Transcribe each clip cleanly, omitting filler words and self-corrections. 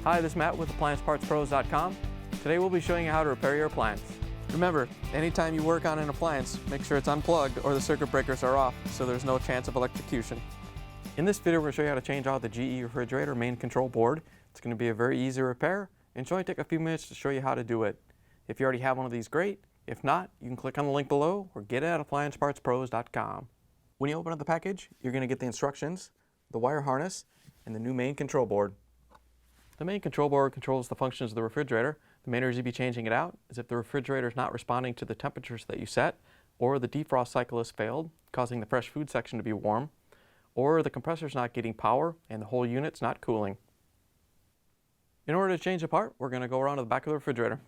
Hi, this is Matt with AppliancePartsPros.com. Today we'll be showing you how to repair your appliance. Remember, anytime you work on an appliance, make sure it's unplugged or the circuit breakers are off so there's no chance of electrocution. In this video, we're going to show you how to change out the GE refrigerator main control board. It's going to be a very easy repair, and it's only take a few minutes to show you how to do it. If you already have one of these, great. If not, you can click on the link below or get it at AppliancePartsPros.com. When you open up the package, you're going to get the instructions, the wire harness, and the new main control board. The main control board controls the functions of the refrigerator. The main reason you'd be changing it out is if the refrigerator is not responding to the temperatures that you set, or the defrost cycle has failed, causing the fresh food section to be warm, or the compressor is not getting power and the whole unit's not cooling. In order to change the part, we're going to go around to the back of the refrigerator.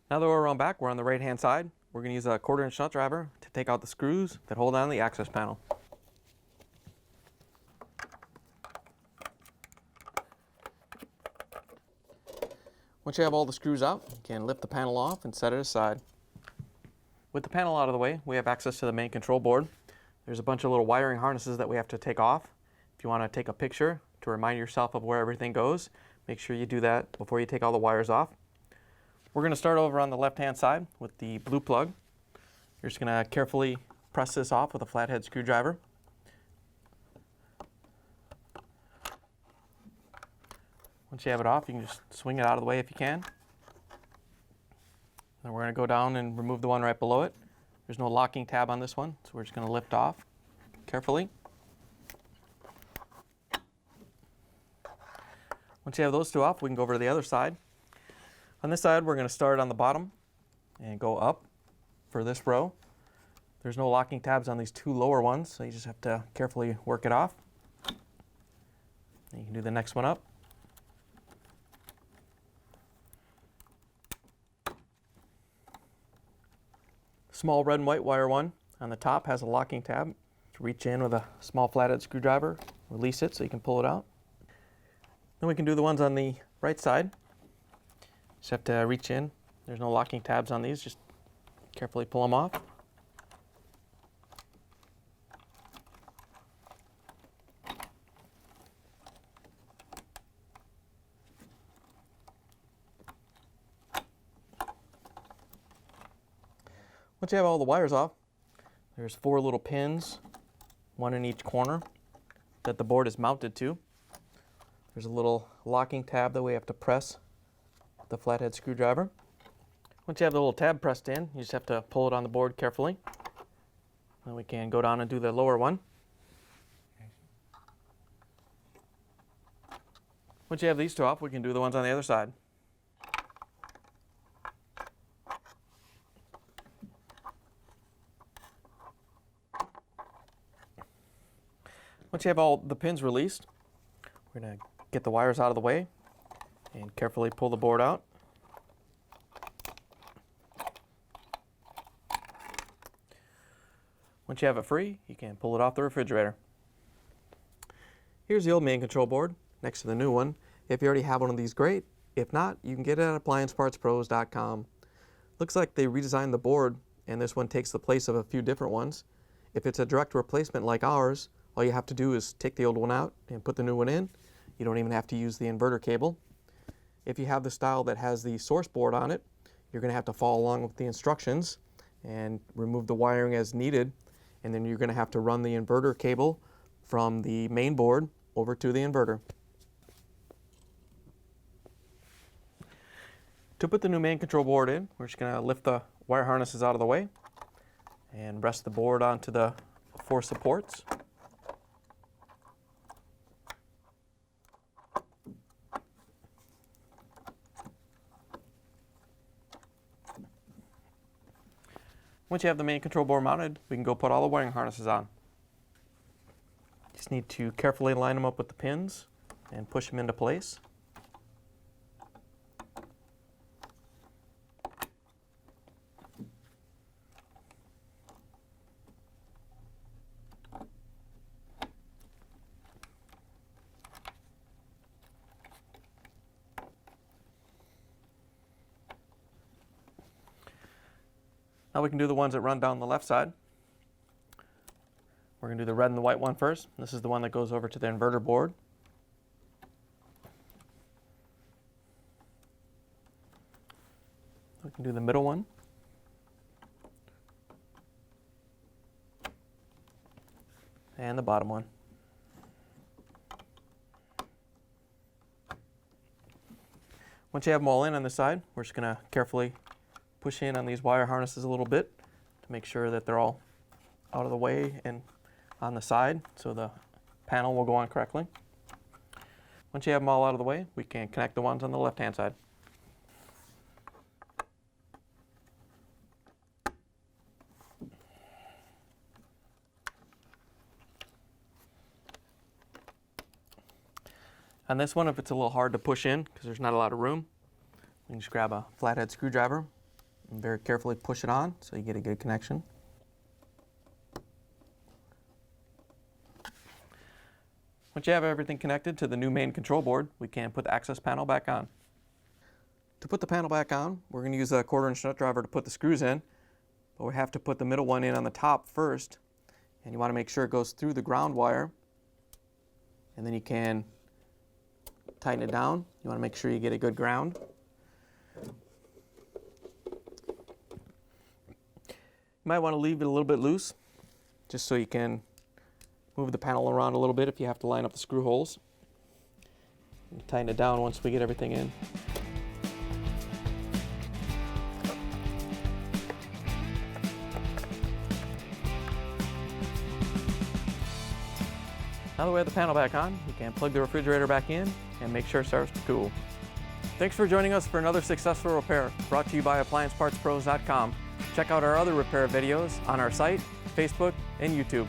Now that we're around back, we're on the right-hand side. We're going to use a 1/4-inch nut driver to take out the screws that hold on the access panel. Once you have all the screws out, you can lift the panel off and set it aside. With the panel out of the way, we have access to the main control board. There's a bunch of little wiring harnesses that we have to take off. If you want to take a picture to remind yourself of where everything goes, make sure you do that before you take all the wires off. We're going to start over on the left-hand side with the blue plug. You're just going to carefully press this off with a flathead screwdriver. Once you have it off, you can just swing it out of the way if you can. Then we're going to go down and remove the one right below it. There's no locking tab on this one, so we're just going to lift off carefully. Once you have those two off, we can go over to the other side. On this side, we're going to start on the bottom and go up for this row. There's no locking tabs on these two lower ones, so you just have to carefully work it off. And you can do the next one up. Small red and white wire one on the top has a locking tab. Reach in with a small flathead screwdriver, release it so you can pull it out. Then we can do the ones on the right side. Just have to reach in. There's no locking tabs on these, just carefully pull them off. Once you have all the wires off, there's 4 little pins, one in each corner, that the board is mounted to. There's a little locking tab that we have to press with the flathead screwdriver. Once you have the little tab pressed in, you just have to pull it on the board carefully. Then we can go down and do the lower one. Once you have these two off, we can do the ones on the other side. Once you have all the pins released, we're going to get the wires out of the way and carefully pull the board out. Once you have it free, you can pull it off the refrigerator. Here's the old main control board next to the new one. If you already have one of these, great. If not, you can get it at AppliancePartsPros.com. Looks like they redesigned the board, and this one takes the place of a few different ones. If it's a direct replacement like ours, all you have to do is take the old one out and put the new one in. You don't even have to use the inverter cable. If you have the style that has the source board on it, you're going to have to follow along with the instructions and remove the wiring as needed. And then you're going to have to run the inverter cable from the main board over to the inverter. To put the new main control board in, we're just going to lift the wire harnesses out of the way and rest the board onto the 4 supports. Once you have the main control board mounted, we can go put all the wiring harnesses on. Just need to carefully line them up with the pins and push them into place. Now we can do the ones that run down the left side. We're going to do the red and the white one first. This is the one that goes over to the inverter board. We can do the middle one. And the bottom one. Once you have them all in on the side, we're just going to carefully push in on these wire harnesses a little bit to make sure that they're all out of the way and on the side so the panel will go on correctly. Once you have them all out of the way, we can connect the ones on the left-hand side. On this one, if it's a little hard to push in because there's not a lot of room, you can just grab a flathead screwdriver and very carefully push it on so you get a good connection. Once you have everything connected to the new main control board, we can put the access panel back on. To put the panel back on, we're going to use a 1/4-inch nut driver to put the screws in, but we have to put the middle one in on the top first, and you want to make sure it goes through the ground wire, and then you can tighten it down. You want to make sure you get a good ground. You might want to leave it a little bit loose, just so you can move the panel around a little bit if you have to line up the screw holes. And tighten it down once we get everything in. Now that we have the panel back on, you can plug the refrigerator back in and make sure it starts to cool. Thanks for joining us for another successful repair brought to you by AppliancePartsPros.com. Check out our other repair videos on our site, Facebook, and YouTube.